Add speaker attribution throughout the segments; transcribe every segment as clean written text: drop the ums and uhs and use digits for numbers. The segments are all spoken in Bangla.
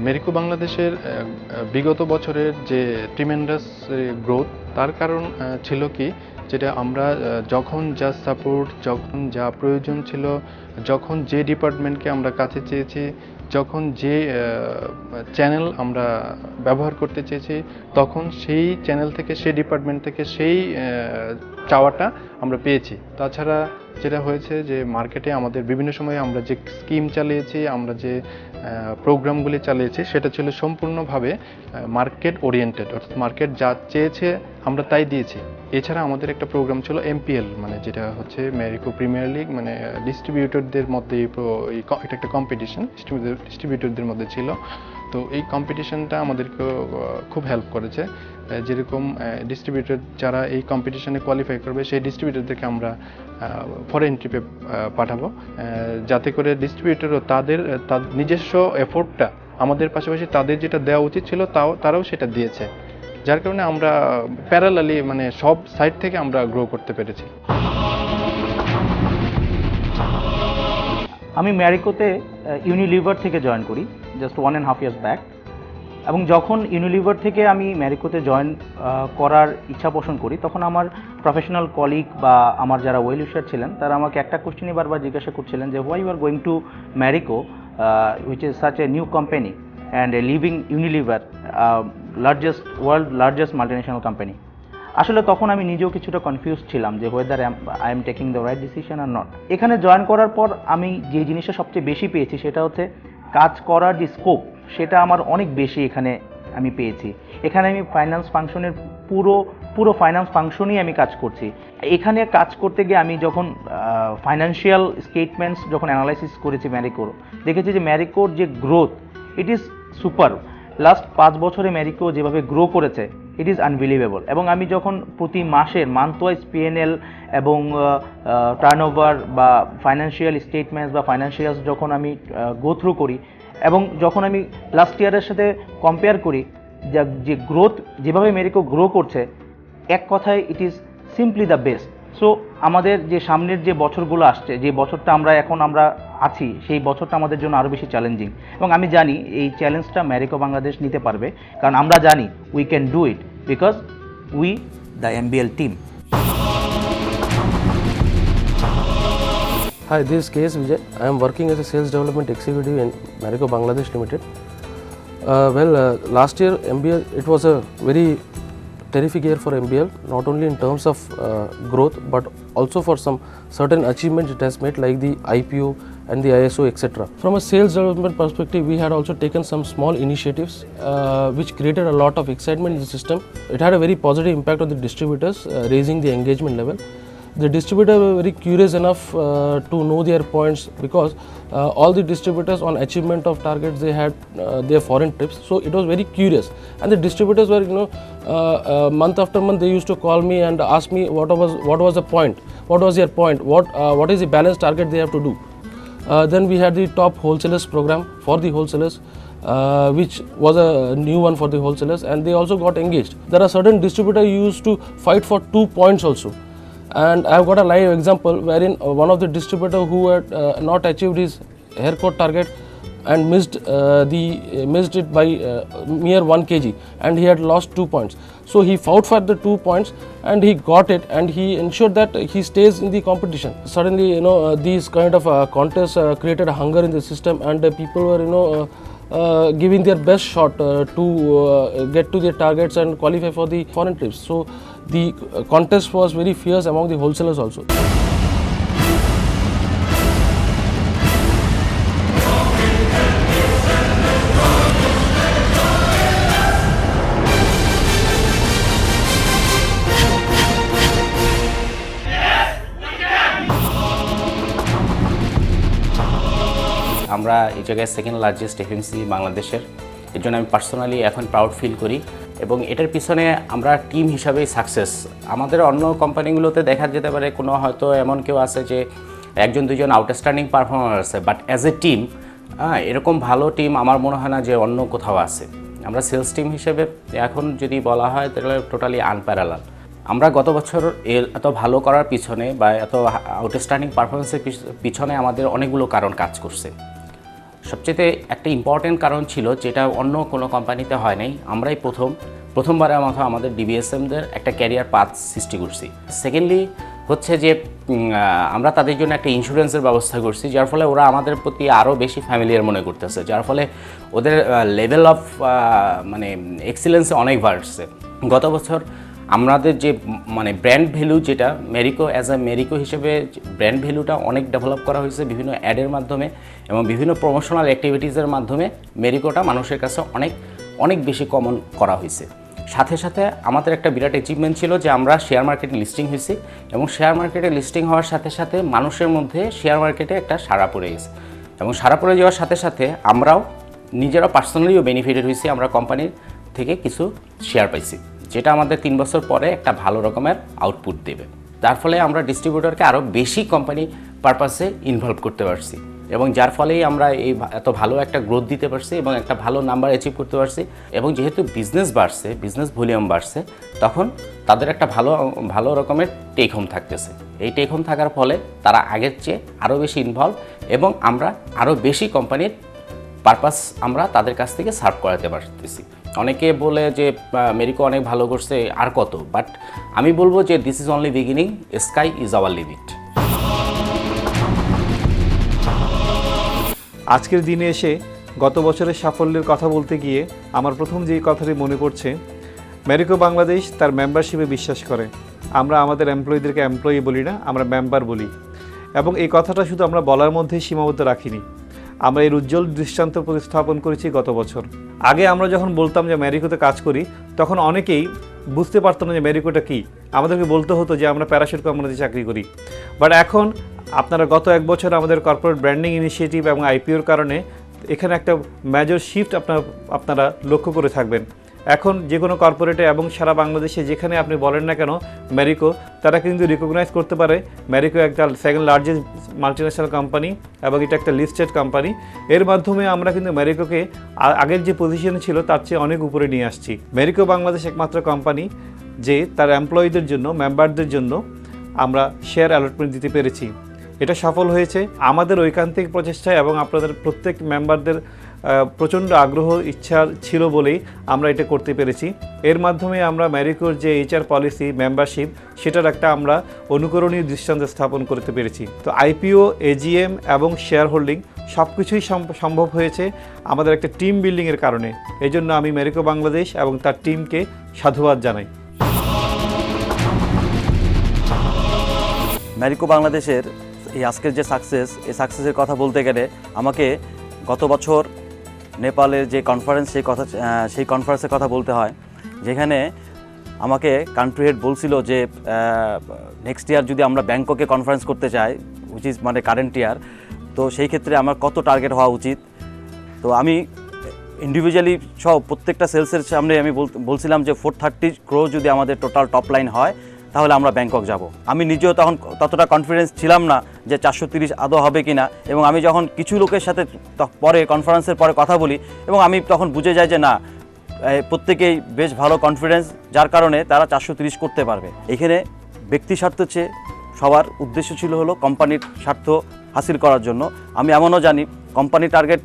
Speaker 1: মেরিকো বাংলাদেশের বিগত বছরের যে ট্রিমেন্ডাস গ্রোথ তার কারণ ছিল কি, যেটা আমরা যখন যা সাপোর্ট, যখন যা প্রয়োজন ছিল, যখন যে ডিপার্টমেন্টকে আমরা কাছে চেয়েছি, যখন যে চ্যানেল আমরা ব্যবহার করতে চেয়েছি, তখন সেই চ্যানেল থেকে, সেই ডিপার্টমেন্ট থেকে সেই চাওয়াটা আমরা পেয়েছি। তাছাড়া যেটা হয়েছে যে মার্কেটে আমাদের বিভিন্ন সময়ে আমরা যে স্কিম চালিয়েছি, আমরা যে প্রোগ্রামগুলি চালিয়েছি, সেটা ছিল সম্পূর্ণভাবে মার্কেট ওরিয়েন্টেড, অর্থাৎ মার্কেট যা চেয়েছে আমরা তাই দিয়েছি। এছাড়া আমাদের একটা প্রোগ্রাম ছিল এমপিএল, মানে যেটা হচ্ছে মেরিকো প্রিমিয়ার লিগ, মানে ডিস্ট্রিবিউটরদের মধ্যে এটা একটা কম্পিটিশন ডিস্ট্রিবিউটরদের মধ্যে ছিল। তো এই কম্পিটিশনটা আমাদেরকে খুব হেল্প করেছে। যেরকম ডিস্ট্রিবিউটর যারা এই কম্পিটিশনে কোয়ালিফাই করবে, সেই ডিস্ট্রিবিউটরদেরকে আমরা ফরেন ট্রিপে পাঠাবো, যাতে করে ডিস্ট্রিবিউটরও তাদের নিজস্ব এফোর্টটা আমাদের পাশাপাশি তাদের যেটা দেওয়া উচিত ছিল তারাও সেটা দিয়েছে, যার কারণে আমরা প্যারালালি মানে সব সাইড থেকে আমরা গ্রো করতে পেরেছি।
Speaker 2: আমি ম্যারিকোতে ইউনিলিভার থেকে জয়েন করি জাস্ট 1.5 years ব্যাক, এবং যখন ইউনিলিভার থেকে আমি ম্যারিকোতে জয়েন করার ইচ্ছা পোষণ করি, তখন আমার প্রফেশনাল কলিগ বা আমার যারা ওয়েল উইশার ছিলেন তারা আমাকে একটা কোশ্চেনই বারবার জিজ্ঞাসা করছিলেন যে why you are going to Marico which is such a new company and leaving Unilever world largest multinational company. আসলে তখন আমি নিজেও কিছুটা কনফিউজ ছিলাম যে whether I am taking the right decision or not. এখানে জয়েন করার পর আমি যে জিনিসটা সবচেয়ে বেশি পেয়েছি সেটা হচ্ছে কাজ করার যে স্কোপ, সেটা আমার অনেক বেশি এখানে আমি পেয়েছি। এখানে আমি ফাইন্যান্স ফাংশনের পুরো ফাইন্যান্স ফাংশনই আমি কাজ করছি। এখানে কাজ করতে গিয়ে আমি যখন ফাইন্যান্সিয়াল স্টেটমেন্টস যখন অ্যানালাইসিস করেছি ম্যারিকোর, দেখেছি যে ম্যারিকোর যে growth, it is super. Last 5 বছরে ম্যারিকো যেভাবে গ্রো করেছে, ইট ইজ আনবিলিভেবল। এবং আমি যখন প্রতি মাসের মান্থ ওয়াইজ পিএনএল এবং টার্নওভার বা ফাইন্যান্সিয়াল স্টেটমেন্টস বা ফাইন্যান্সিয়ালস যখন আমি গো থ্রু করি, এবং যখন আমি লাস্ট ইয়ারের সাথে কম্পেয়ার করি, যে গ্রোথ যেভাবে ম্যারিকো গ্রো করছে, এক কথায় it is simply the best. So আমাদের যে সামনের যে বছরগুলো আসছে, যে বছরটা আমরা আছি, সেই বছরটা আমাদের জন্য আরও বেশি চ্যালেঞ্জিং। এবং আমি জানি এই চ্যালেঞ্জটা ম্যারিকো বাংলাদেশ নিতে পারবে, কারণ আমরা জানি we can do it because we the MBL team.
Speaker 3: Hi, this is K.S. Vijay. I am working as a sales development executive in Marico Bangladesh Limited. Last year MBL, it was a very terrific year for MBL, not only in terms of growth but also for some certain achievements it has made, like the IPO and the ISO, etc. From a sales development perspective, we had also taken some small initiatives which created a lot of excitement in the system. It had a very positive impact on the distributors, raising the engagement level. The distributors were very curious enough to know their points, because all the distributors on achievement of targets, they had their foreign trips, so it was very curious. And the distributors were, month after month they used to call me and ask me what was the point, what was your point, what is the balance target they have to do. Then we had the top wholesalers program for the wholesalers, which was a new one for the wholesalers, and they also got engaged. There are certain distributors who used to fight for 2 points also. And I have got a live example wherein one of the distributor who had not achieved his haircut target and missed it by mere 1 kg, and he had lost 2 points. So he fought for the 2 points and he got it, and he ensured that he stays in the competition. Suddenly, these kind of contests created a hunger in the system, and people were giving their best shot to get to their targets and qualify for the foreign trips. So the contest was very fierce among the wholesalers also.
Speaker 4: আমরা এই জায়গায় সেকেন্ড লার্জেস্ট এফএমসি বাংলাদেশের, এর জন্য আমি পার্সোনালি এখন প্রাউড ফিল করি, এবং এটার পিছনে আমরা টিম হিসাবেই সাকসেস। আমাদের অন্য কোম্পানিগুলোতে দেখা যেতে পারে কোনো হয়তো এমন কেউ আছে যে 1-2জন আউটস্ট্যান্ডিং পারফর্মার আছে, বাট অ্যাজ এ টিম এরকম ভালো টিম আমার মনে হয় না যে অন্য কোথাও আছে। আমরা সেলস টিম হিসেবে এখন যদি বলা হয় তাহলে টোটালি আনপ্যারালাল। আমরা গত বছর এত ভালো করার পিছনে বা এত আউটস্ট্যান্ডিং পারফরমেন্সের পিছনে আমাদের অনেকগুলো কারণ কাজ করছে। সবচেয়ে একটা ইম্পর্টেন্ট কারণ ছিল যেটা অন্য কোনো কোম্পানিতে হয় নাই, আমরাই প্রথমবারের মতো আমাদের ডিবিএসএমদের একটা ক্যারিয়ার পাথ সৃষ্টি করছি। সেকেন্ডলি হচ্ছে যে আমরা তাদের জন্য একটা ইন্স্যুরেন্সের ব্যবস্থা করছি, যার ফলে ওরা আমাদের প্রতি আরও বেশি ফ্যামিলিয়ার মনে করতেছে, যার ফলে ওদের লেভেল অফ মানে এক্সিলেন্সে অনেক বাড়ছে। গত বছর আমাদের যে মানে ব্র্যান্ড ভ্যালু, যেটা মেরিকো অ্যাজ আ মেরিকো হিসেবে ব্র্যান্ড ভ্যালুটা অনেক ডেভেলপ করা হয়েছে বিভিন্ন অ্যাডের মাধ্যমে এবং বিভিন্ন প্রমোশনাল অ্যাক্টিভিটিসের মাধ্যমে। মেরিকোটা মানুষের কাছে অনেক বেশি কমন করা হয়েছে। সাথে সাথে আমাদের একটা বিরাট অ্যাচিভমেন্ট ছিল যে আমরা শেয়ার মার্কেটে লিস্টিং হয়েছি এবং শেয়ার মার্কেটে লিস্টিং হওয়ার সাথে সাথে মানুষের মধ্যে শেয়ার মার্কেটে একটা সাড়া পড়ে গেছে এবং সাড়া পড়ে যাওয়ার সাথে সাথে আমরাও নিজেরা পার্সোনালিও বেনিফিটেড হয়েছি। আমরা কোম্পানির থেকে কিছু শেয়ার পাইছি, যেটা আমাদের 3 বছর পরে একটা ভালো রকমের আউটপুট দেবে, যার ফলে আমরা ডিস্ট্রিবিউটরকে আরও বেশি কোম্পানি পারপাসে ইনভলভ করতে পারছি এবং যার ফলেই আমরা এই এত ভালো একটা গ্রোথ দিতে পারছি এবং একটা ভালো নাম্বার অ্যাচিভ করতে পারছি। এবং যেহেতু বিজনেস বাড়ছে, বিজনেস ভলিউম বাড়ছে, তখন তাদের একটা ভালো রকমের টেক হোম থাকতেছে। এই টেক হোম থাকার ফলে তারা আগের চেয়ে আরও বেশি ইনভলভ এবং আমরা আরও বেশি কোম্পানির পারপাস আমরা তাদের কাছ থেকে সার্ভ করাতে পারতেছি। অনেকে বলে যে মেরিকো অনেক ভালো করছে, আর কত, বাট আমি বলবো যে this is only beginning, sky is our limit.
Speaker 5: আজকের দিনে এসে গত বছরের সাফল্যের কথা বলতে গিয়ে আমার প্রথম যেই কথাটি মনে পড়ছে, মেরিকো বাংলাদেশ তার মেম্বারশিপে বিশ্বাস করে। আমরা আমাদের এমপ্লয়ীদেরকে এমপ্লয়ি বলি না, আমরা মেম্বার বলি। এবং এই কথাটা শুধু আমরা বলার মধ্যেই সীমাবদ্ধ রাখিনি, আমরা এর উজ্জ্বল দৃষ্টান্ত প্রতিস্থাপন করেছি গত বছর। আগে আমরা যখন বলতাম যে মেরিকোতে কাজ করি, তখন অনেকেই বুঝতে পারতাম না যে মেরিকোটা কী। আমাদেরকে বলতে হতো যে আমরা প্যারাশুট কোম্পানিতে চাকরি করি। বাট এখন আপনারা গত 1 বছর আমাদের কর্পোরেট ব্র্যান্ডিং ইনিশিয়েটিভ এবং আইপিওর কারণে এখানে একটা মেজর শিফট আপনারা লক্ষ্য করে থাকবেন। এখন যে কোনো কর্পোরেটে এবং সারা বাংলাদেশে যেখানে আপনি বলেন না কেন মেরিকো, তারা কিন্তু রিকগনাইজ করতে পারে মেরিকো একটা সেকেন্ড লার্জেস্ট মাল্টিন্যাশনাল কোম্পানি এবং এটা একটা লিস্টেড কোম্পানি। এর মাধ্যমে আমরা কিন্তু মেরিকোকে আগের যে পজিশনে ছিল তার চেয়ে অনেক উপরে নিয়ে আসছি। মেরিকো বাংলাদেশ একমাত্র কোম্পানি যে তার এমপ্লয়ীদের জন্য, মেম্বারদের জন্য আমরা শেয়ার অ্যালটমেন্ট দিতে পেরেছি। এটা সফল হয়েছে আমাদের ঐকান্তিক প্রচেষ্টায় এবং আপনাদের প্রত্যেক মেম্বারদের প্রচণ্ড আগ্রহ ইচ্ছা ছিল বলেই আমরা এটা করতে পেরেছি। এর মাধ্যমে আমরা মেরিকোর যে এইচআর পলিসি, মেম্বারশিপ, সেটার একটা আমরা অনুকরণীয় দৃষ্টান্ত স্থাপন করতে পেরেছি। তো আইপিও, এজিএম এবং শেয়ার হোল্ডিং সব কিছুই সম্ভব হয়েছে আমাদের একটা টিম বিল্ডিংয়ের কারণে। এই জন্য আমি মেরিকো বাংলাদেশ এবং তার টিমকে সাধুবাদ জানাই।
Speaker 6: মেরিকো বাংলাদেশের এই আজকের যে সাকসেস, এই সাকসেসের কথা বলতে গেলে আমাকে গত বছর নেপালের যে কনফারেন্স, সেই কনফারেন্সের কথা বলতে হয়, যেখানে আমাকে কান্ট্রি হেড বলছিল যে নেক্সট ইয়ার যদি আমরা ব্যাংককে কনফারেন্স করতে চাই, উইচ ইজ মানে কারেন্ট ইয়ার, তো সেই ক্ষেত্রে আমার কত টার্গেট হওয়া উচিত। তো আমি ইন্ডিভিজুয়ালি সব প্রত্যেকটা সেলসের সামনে আমি বলছিলাম যে 430 crore যদি আমাদের টোটাল টপ লাইন হয় তাহলে আমরা ব্যাংকক যাব। আমি নিজেও তখন ততটা কনফিডেন্স ছিলাম না যে 430 আদৌ হবে কি না, এবং আমি যখন কিছু লোকের সাথে পরে কনফারেন্সের পরে কথা বলি এবং আমি তখন বুঝে যাই যে না, প্রত্যেকেই বেশ ভালো কনফিডেন্স, যার কারণে তারা 430 করতে পারবে। এখানে ব্যক্তি স্বার্থ চেয়ে সবার উদ্দেশ্য ছিল হলো কোম্পানির স্বার্থ হাসিল করার জন্য। আমি এমনও জানি কোম্পানি টার্গেট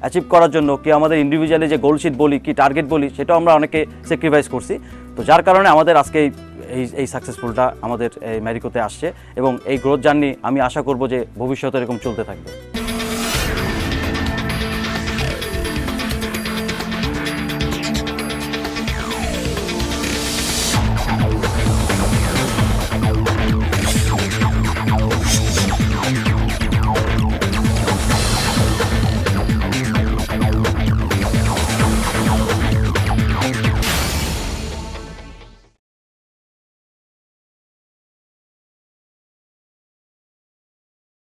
Speaker 6: অ্যাচিভ করার জন্য কি আমাদের ইন্ডিভিজুয়ালি যে গোলশিট বলি, কি টার্গেট বলি, সেটাও আমরা অনেকে স্যাক্রিফাইস করছি। তো যার কারণে আমাদের আজকে এই সাকসেসফুলটা আমাদের এই মেরিকোতে আসছে এবং এই গ্রোথ জার্নি আমি আশা করব যে ভবিষ্যতে এরকম চলতে থাকবে।